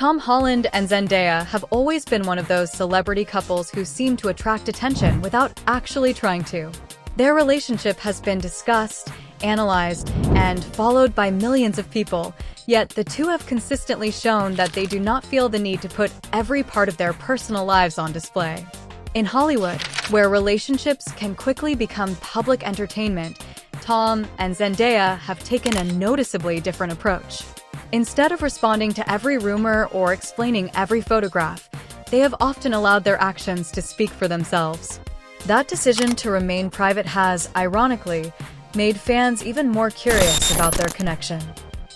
Tom Holland and Zendaya have always been one of those celebrity couples who seem to attract attention without actually trying to. Their relationship has been discussed, analyzed, and followed by millions of people, yet the two have consistently shown that they do not feel the need to put every part of their personal lives on display. In Hollywood, where relationships can quickly become public entertainment, Tom and Zendaya have taken a noticeably different approach. Instead of responding to every rumor or explaining every photograph, they have often allowed their actions to speak for themselves. That decision to remain private has, ironically, made fans even more curious about their connection.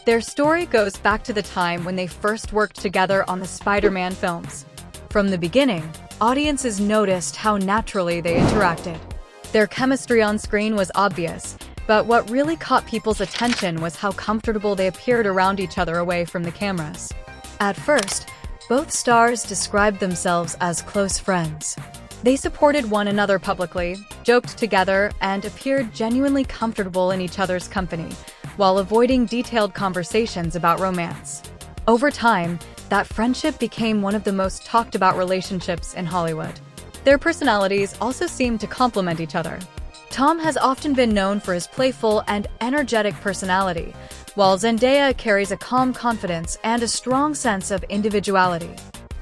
Their story goes back to the time when they first worked together on the Spider-Man films. From the beginning, audiences noticed how naturally they interacted. Their chemistry on screen was obvious, but what really caught people's attention was how comfortable they appeared around each other away from the cameras. At first, both stars described themselves as close friends. They supported one another publicly, joked together, and appeared genuinely comfortable in each other's company, while avoiding detailed conversations about romance. Over time, that friendship became one of the most talked about relationships in Hollywood. Their personalities also seemed to complement each other. Tom has often been known for his playful and energetic personality, while Zendaya carries a calm confidence and a strong sense of individuality.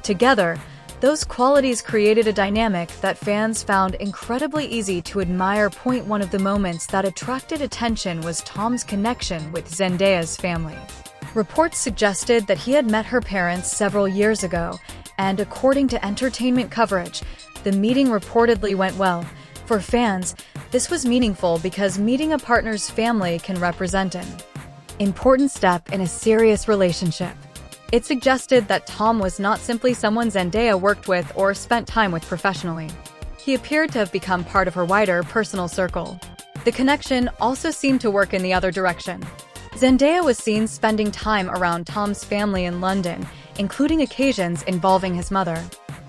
Together, those qualities created a dynamic that fans found incredibly easy to admire. One of the moments that attracted attention was Tom's connection with Zendaya's family. Reports suggested that he had met her parents several years ago, and according to entertainment coverage, the meeting reportedly went well. For fans, this was meaningful because meeting a partner's family can represent an important step in a serious relationship. It suggested that Tom was not simply someone Zendaya worked with or spent time with professionally. He appeared to have become part of her wider personal circle. The connection also seemed to work in the other direction. Zendaya was seen spending time around Tom's family in London, including occasions involving his mother.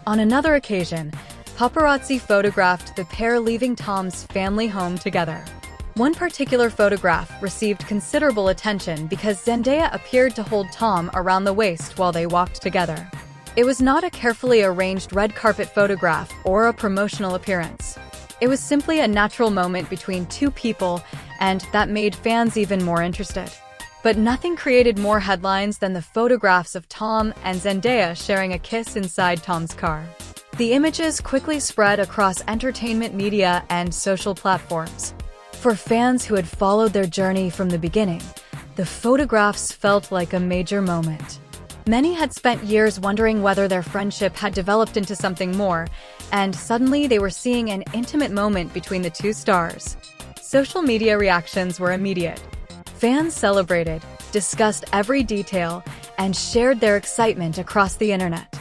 On another occasion, paparazzi photographed the pair leaving Tom's family home together. One particular photograph received considerable attention because Zendaya appeared to hold Tom around the waist while they walked together. It was not a carefully arranged red carpet photograph or a promotional appearance. It was simply a natural moment between two people, and that made fans even more interested. But nothing created more headlines than the photographs of Tom and Zendaya sharing a kiss inside Tom's car. The images quickly spread across entertainment media and social platforms. For fans who had followed their journey from the beginning, the photographs felt like a major moment. Many had spent years wondering whether their friendship had developed into something more, and suddenly they were seeing an intimate moment between the two stars. Social media reactions were immediate. Fans celebrated, discussed every detail, and shared their excitement across the internet.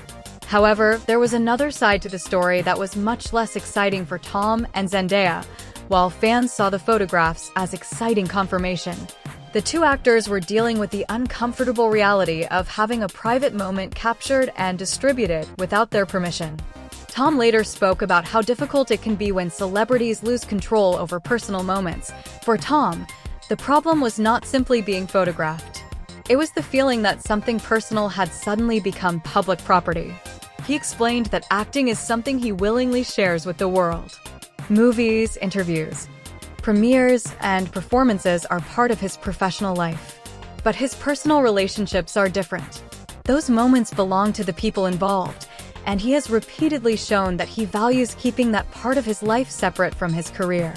However, there was another side to the story that was much less exciting for Tom and Zendaya. While fans saw the photographs as exciting confirmation, the two actors were dealing with the uncomfortable reality of having a private moment captured and distributed without their permission. Tom later spoke about how difficult it can be when celebrities lose control over personal moments. For Tom, the problem was not simply being photographed. It was the feeling that something personal had suddenly become public property. He explained that acting is something he willingly shares with the world. Movies, interviews, premieres, and performances are part of his professional life. But his personal relationships are different. Those moments belong to the people involved, and he has repeatedly shown that he values keeping that part of his life separate from his career.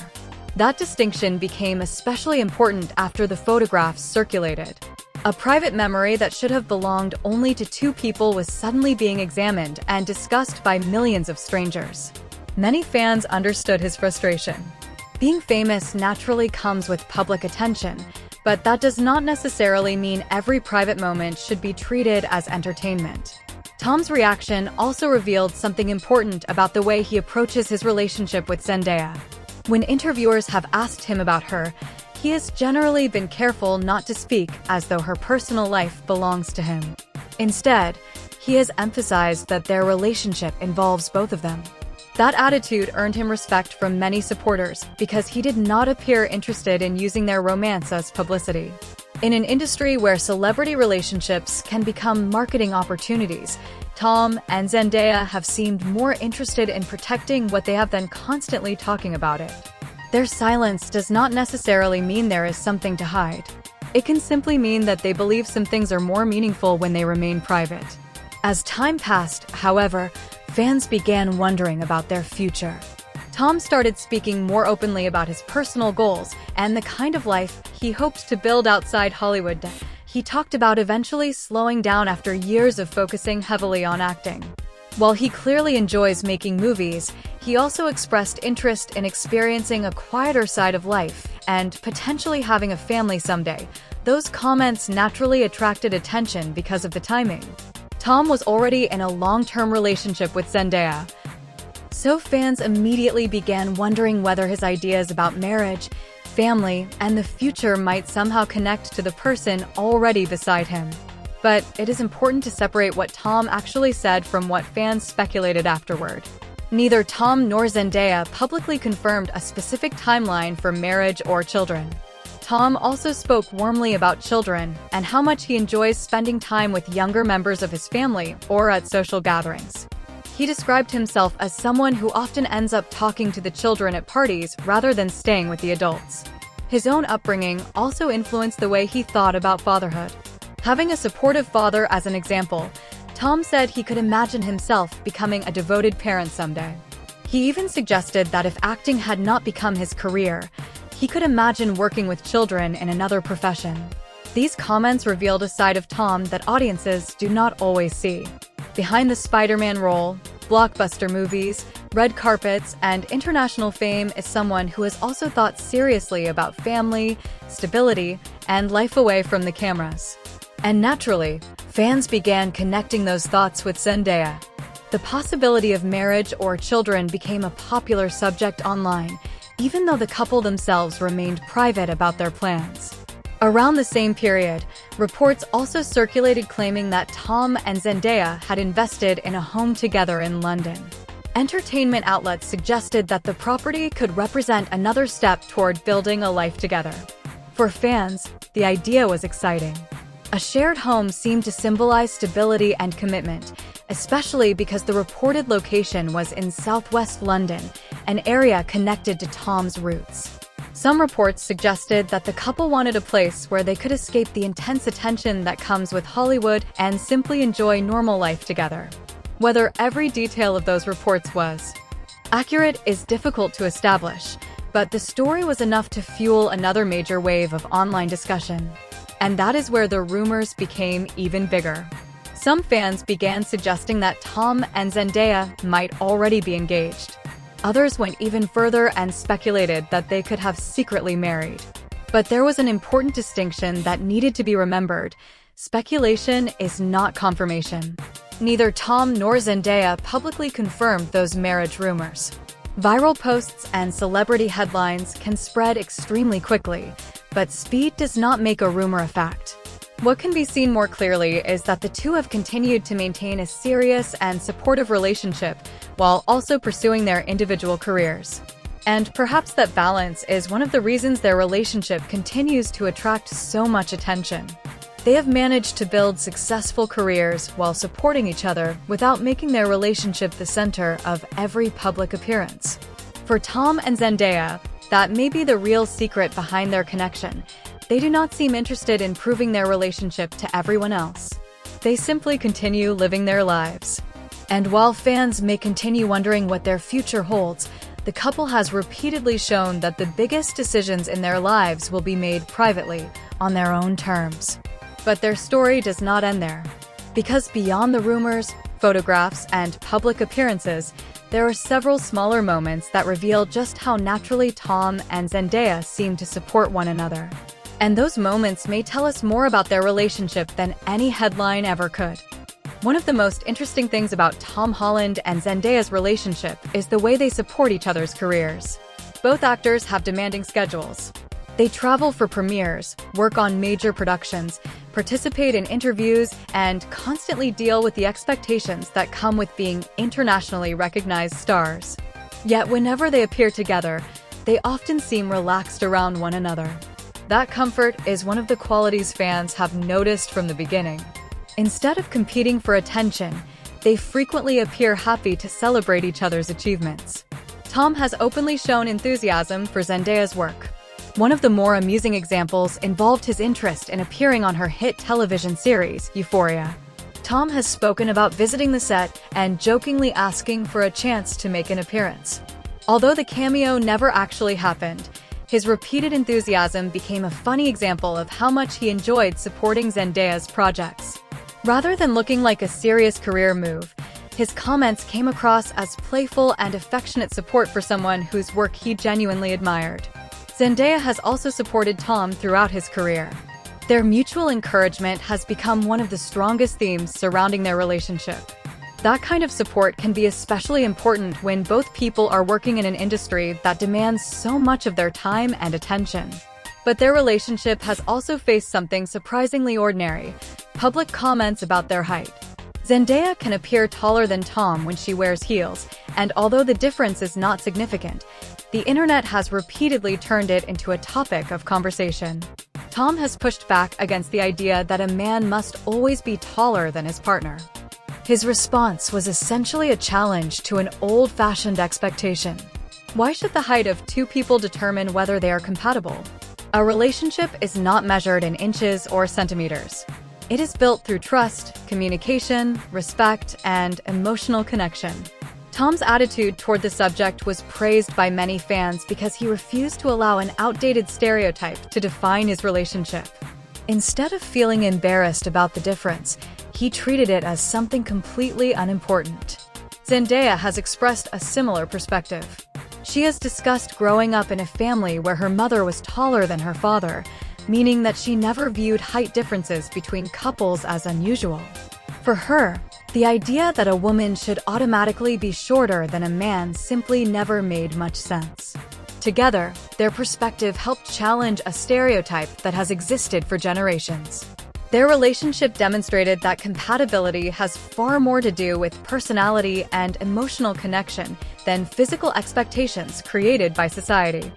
That distinction became especially important after the photographs circulated. A private memory that should have belonged only to two people was suddenly being examined and discussed by millions of strangers. Many fans understood his frustration. Being famous naturally comes with public attention, but that does not necessarily mean every private moment should be treated as entertainment. Tom's reaction also revealed something important about the way he approaches his relationship with Zendaya. When interviewers have asked him about her, he has generally been careful not to speak as though her personal life belongs to him. Instead, he has emphasized that their relationship involves both of them. That attitude earned him respect from many supporters because he did not appear interested in using their romance as publicity. In an industry where celebrity relationships can become marketing opportunities, Tom and Zendaya have seemed more interested in protecting what they have than constantly talking about it. Their silence does not necessarily mean there is something to hide. It can simply mean that they believe some things are more meaningful when they remain private. As time passed, however, fans began wondering about their future. Tom started speaking more openly about his personal goals and the kind of life he hoped to build outside Hollywood. He talked about eventually slowing down after years of focusing heavily on acting. While he clearly enjoys making movies, he also expressed interest in experiencing a quieter side of life and potentially having a family someday. Those comments naturally attracted attention because of the timing. Tom was already in a long-term relationship with Zendaya, so fans immediately began wondering whether his ideas about marriage, family, and the future might somehow connect to the person already beside him. But it is important to separate what Tom actually said from what fans speculated afterward. Neither Tom nor Zendaya publicly confirmed a specific timeline for marriage or children. Tom also spoke warmly about children and how much he enjoys spending time with younger members of his family or at social gatherings. He described himself as someone who often ends up talking to the children at parties rather than staying with the adults. His own upbringing also influenced the way he thought about fatherhood. Having a supportive father as an example, Tom said he could imagine himself becoming a devoted parent someday. He even suggested that if acting had not become his career, he could imagine working with children in another profession. These comments revealed a side of Tom that audiences do not always see. Behind the Spider-Man role, blockbuster movies, red carpets, and international fame is someone who has also thought seriously about family, stability, and life away from the cameras. And naturally, fans began connecting those thoughts with Zendaya. The possibility of marriage or children became a popular subject online, even though the couple themselves remained private about their plans. Around the same period, reports also circulated claiming that Tom and Zendaya had invested in a home together in London. Entertainment outlets suggested that the property could represent another step toward building a life together. For fans, the idea was exciting. A shared home seemed to symbolize stability and commitment, especially because the reported location was in southwest London, an area connected to Tom's roots. Some reports suggested that the couple wanted a place where they could escape the intense attention that comes with Hollywood and simply enjoy normal life together. Whether every detail of those reports was accurate is difficult to establish, but the story was enough to fuel another major wave of online discussion. And that is where the rumors became even bigger. Some fans began suggesting that Tom and Zendaya might already be engaged. Others went even further and speculated that they could have secretly married. But there was an important distinction that needed to be remembered. Speculation is not confirmation. Neither Tom nor Zendaya publicly confirmed those marriage rumors. Viral posts and celebrity headlines can spread extremely quickly, but speed does not make a rumor a fact. What can be seen more clearly is that the two have continued to maintain a serious and supportive relationship while also pursuing their individual careers. And perhaps that balance is one of the reasons their relationship continues to attract so much attention. They have managed to build successful careers while supporting each other without making their relationship the center of every public appearance. For Tom and Zendaya, that may be the real secret behind their connection. They do not seem interested in proving their relationship to everyone else. They simply continue living their lives. And while fans may continue wondering what their future holds, the couple has repeatedly shown that the biggest decisions in their lives will be made privately, on their own terms. But their story does not end there. Because beyond the rumors, photographs, and public appearances, there are several smaller moments that reveal just how naturally Tom and Zendaya seem to support one another. And those moments may tell us more about their relationship than any headline ever could. One of the most interesting things about Tom Holland and Zendaya's relationship is the way they support each other's careers. Both actors have demanding schedules. They travel for premieres, work on major productions, participate in interviews, and constantly deal with the expectations that come with being internationally recognized stars. Yet whenever they appear together, they often seem relaxed around one another. That comfort is one of the qualities fans have noticed from the beginning. Instead of competing for attention, they frequently appear happy to celebrate each other's achievements. Tom has openly shown enthusiasm for Zendaya's work. One of the more amusing examples involved his interest in appearing on her hit television series, Euphoria. Tom has spoken about visiting the set and jokingly asking for a chance to make an appearance. Although the cameo never actually happened, his repeated enthusiasm became a funny example of how much he enjoyed supporting Zendaya's projects. Rather than looking like a serious career move, his comments came across as playful and affectionate support for someone whose work he genuinely admired. Zendaya has also supported Tom throughout his career. Their mutual encouragement has become one of the strongest themes surrounding their relationship. That kind of support can be especially important when both people are working in an industry that demands so much of their time and attention. But their relationship has also faced something surprisingly ordinary: public comments about their height. Zendaya can appear taller than Tom when she wears heels, and although the difference is not significant, the internet has repeatedly turned it into a topic of conversation. Tom has pushed back against the idea that a man must always be taller than his partner. His response was essentially a challenge to an old-fashioned expectation. Why should the height of two people determine whether they are compatible? A relationship is not measured in inches or centimeters. It is built through trust, communication, respect, and emotional connection. Tom's attitude toward the subject was praised by many fans because he refused to allow an outdated stereotype to define his relationship. Instead of feeling embarrassed about the difference, he treated it as something completely unimportant. Zendaya has expressed a similar perspective. She has discussed growing up in a family where her mother was taller than her father, meaning that she never viewed height differences between couples as unusual. For her, the idea that a woman should automatically be shorter than a man simply never made much sense. Together, their perspective helped challenge a stereotype that has existed for generations. Their relationship demonstrated that compatibility has far more to do with personality and emotional connection than physical expectations created by society.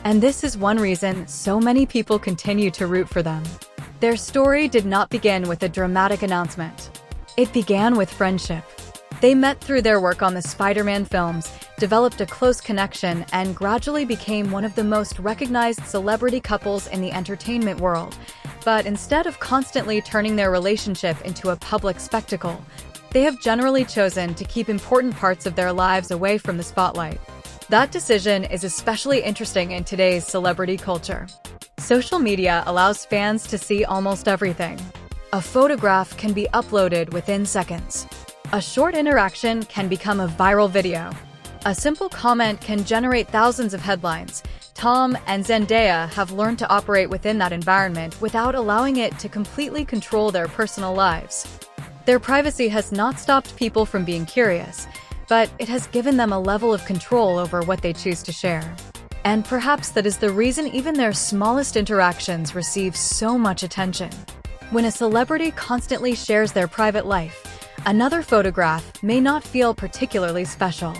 And this is one reason so many people continue to root for them. Their story did not begin with a dramatic announcement. It began with friendship. They met through their work on the Spider-Man films, developed a close connection, and gradually became one of the most recognized celebrity couples in the entertainment world. But instead of constantly turning their relationship into a public spectacle, they have generally chosen to keep important parts of their lives away from the spotlight. That decision is especially interesting in today's celebrity culture. Social media allows fans to see almost everything. A photograph can be uploaded within seconds. A short interaction can become a viral video. A simple comment can generate thousands of headlines. Tom and Zendaya have learned to operate within that environment without allowing it to completely control their personal lives. Their privacy has not stopped people from being curious, but it has given them a level of control over what they choose to share. And perhaps that is the reason even their smallest interactions receive so much attention. When a celebrity constantly shares their private life, another photograph may not feel particularly special.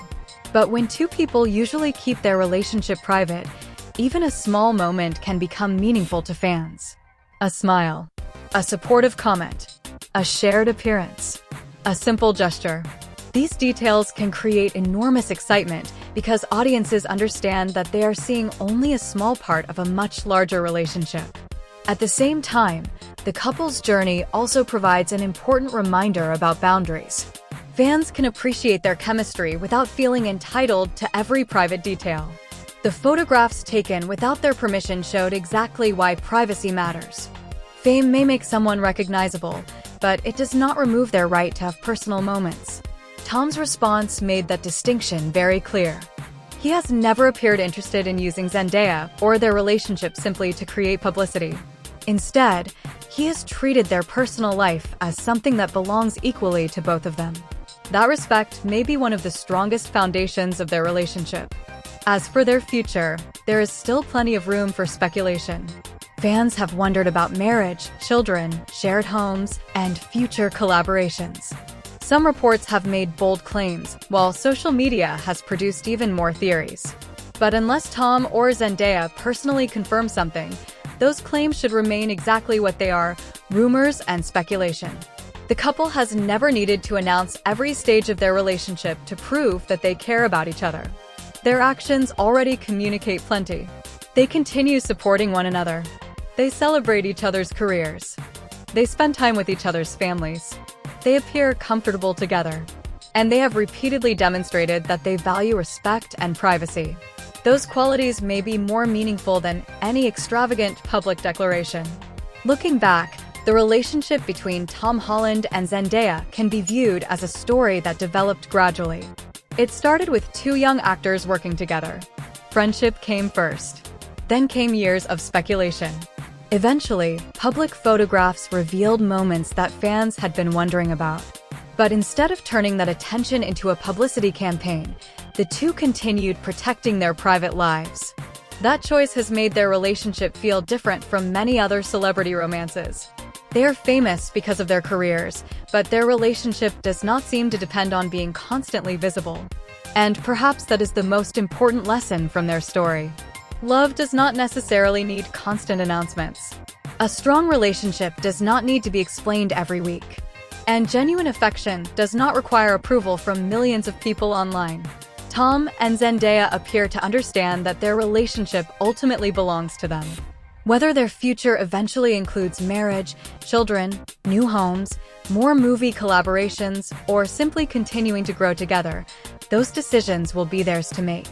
But when two people usually keep their relationship private, even a small moment can become meaningful to fans. A smile, a supportive comment, a shared appearance, a simple gesture. These details can create enormous excitement because audiences understand that they are seeing only a small part of a much larger relationship. At the same time, the couple's journey also provides an important reminder about boundaries. Fans can appreciate their chemistry without feeling entitled to every private detail. The photographs taken without their permission showed exactly why privacy matters. Fame may make someone recognizable, but it does not remove their right to have personal moments. Tom's response made that distinction very clear. He has never appeared interested in using Zendaya or their relationship simply to create publicity. Instead, he has treated their personal life as something that belongs equally to both of them. That respect may be one of the strongest foundations of their relationship. As for their future, there is still plenty of room for speculation. Fans have wondered about marriage, children, shared homes, and future collaborations. Some reports have made bold claims, while social media has produced even more theories. But unless Tom or Zendaya personally confirm something, those claims should remain exactly what they are: rumors and speculation. The couple has never needed to announce every stage of their relationship to prove that they care about each other. Their actions already communicate plenty. They continue supporting one another. They celebrate each other's careers. They spend time with each other's families. They appear comfortable together. And they have repeatedly demonstrated that they value respect and privacy. Those qualities may be more meaningful than any extravagant public declaration. Looking back, the relationship between Tom Holland and Zendaya can be viewed as a story that developed gradually. It started with two young actors working together. Friendship came first. Then came years of speculation. Eventually, public photographs revealed moments that fans had been wondering about. But instead of turning that attention into a publicity campaign, the two continued protecting their private lives. That choice has made their relationship feel different from many other celebrity romances. They are famous because of their careers, but their relationship does not seem to depend on being constantly visible. And perhaps that is the most important lesson from their story. Love does not necessarily need constant announcements. A strong relationship does not need to be explained every week. And genuine affection does not require approval from millions of people online. Tom and Zendaya appear to understand that their relationship ultimately belongs to them. Whether their future eventually includes marriage, children, new homes, more movie collaborations, or simply continuing to grow together, those decisions will be theirs to make.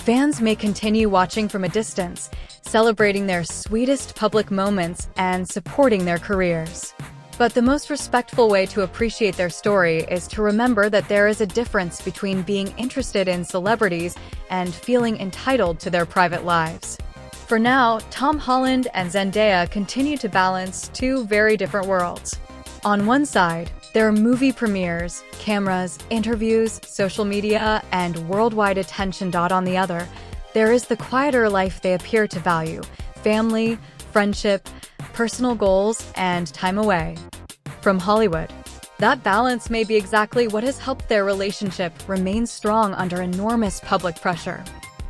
Fans may continue watching from a distance, celebrating their sweetest public moments and supporting their careers. But the most respectful way to appreciate their story is to remember that there is a difference between being interested in celebrities and feeling entitled to their private lives. For now, Tom Holland and Zendaya continue to balance two very different worlds. On one side, there are movie premieres, cameras, interviews, social media, and worldwide attention. On the other, there is the quieter life they appear to value: family, friendship, personal goals, and time away from Hollywood. That balance may be exactly what has helped their relationship remain strong under enormous public pressure.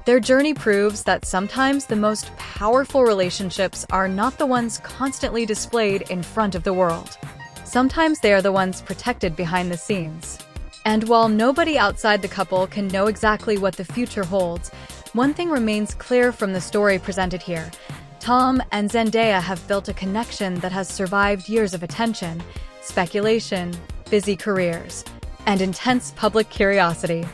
Their journey proves that sometimes the most powerful relationships are not the ones constantly displayed in front of the world. Sometimes they are the ones protected behind the scenes. And while nobody outside the couple can know exactly what the future holds, one thing remains clear from the story presented here: Tom and Zendaya have built a connection that has survived years of attention, speculation, busy careers, and intense public curiosity.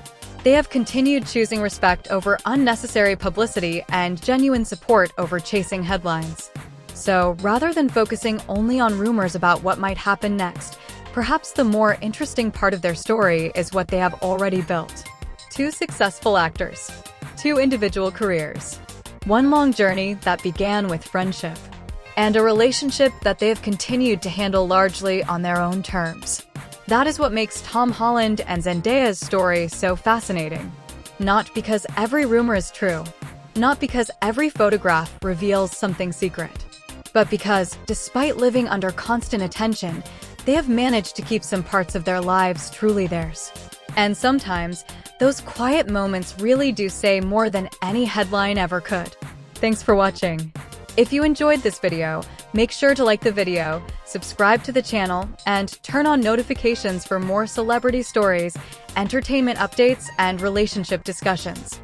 They have continued choosing respect over unnecessary publicity and genuine support over chasing headlines. So, rather than focusing only on rumors about what might happen next, perhaps the more interesting part of their story is what they have already built. Two successful actors, two individual careers, one long journey that began with friendship, and a relationship that they have continued to handle largely on their own terms. That is what makes Tom Holland and Zendaya's story so fascinating. Not because every rumor is true, not because every photograph reveals something secret, but because, despite living under constant attention, they have managed to keep some parts of their lives truly theirs. And sometimes, those quiet moments really do say more than any headline ever could. Thanks for watching. If you enjoyed this video, make sure to like the video, subscribe to the channel, and turn on notifications for more celebrity stories, entertainment updates, and relationship discussions.